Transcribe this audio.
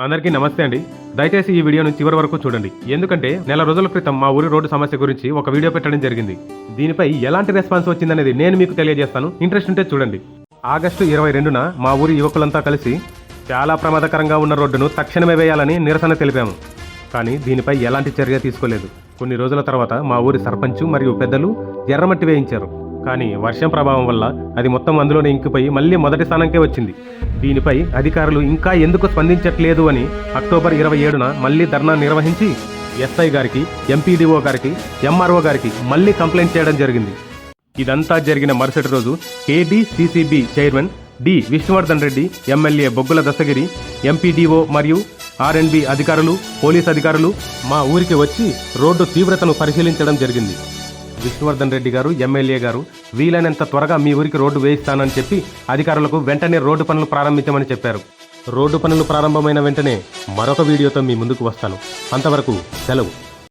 అందరికీ నమస్తే అండి. దయచేసి ఈ వీడియోను చివరి వరకు చూడండి. ఎందుకంటే నెల రోజుల క్రితం మా ఊరి రోడ్డు సమస్య గురించి ఒక వీడియో పెట్టడం జరిగింది. దీనిపై ఎలాంటి రెస్పాన్స్ వచ్చిందనేది నేను మీకు తెలియజేస్తాను. ఇంట్రెస్ట్ ఉంటే చూడండి. ఆగస్టు 22న మా ఊరి యువకులంతా కలిసి చాలా ప్రమాదకరంగా ఉన్న రోడ్డును తక్షణమే వేయాలని నిరసన తెలిపాము. కానీ దీనిపై ఎలాంటి చర్య తీసుకోలేదు. కొన్ని రోజుల తర్వాత మా ఊరి సర్పంచ్ మరియు పెద్దలు ఎర్రమట్టి వేయించారు. కానీ వర్షం ప్రభావం వల్ల అది మొత్తం అందులోనే ఇంకిపోయి మళ్ళీ మొదటి స్థానంకే వచ్చింది. దీనిపై అధికారులు ఇంకా ఎందుకు స్పందించట్లేదు అని అక్టోబర్ 27న మళ్ళీ ధర్నా నిర్వహించి ఎస్ఐ గారికి, ఎంపీడీఓ గారికి, ఎంఆర్ఓ గారికి మళ్ళీ కంప్లైంట్ చేయడం జరిగింది. ఇదంతా జరిగిన మరుసటి రోజు KDCCB chairman D Vishnuvardhan Reddy, MLA Boggula Dastagiri, MPDO మరియు ఆర్ఎండ్బి అధికారులు, పోలీస్ అధికారులు మా ఊరికి వచ్చి రోడ్డు తీవ్రతను పరిశీలించడం జరిగింది. విష్ణువర్ధన్ రెడ్డి గారు, ఎమ్మెల్యే గారు వీలైనంత త్వరగా మీ ఊరికి రోడ్డు వేయిస్తానని చెప్పి అధికారులకు వెంటనే రోడ్డు పనులు ప్రారంభించమని చెప్పారు. రోడ్డు పనులు ప్రారంభమైన వెంటనే మరొక వీడియోతో మీ ముందుకు వస్తాను. అంతవరకు సెలవు.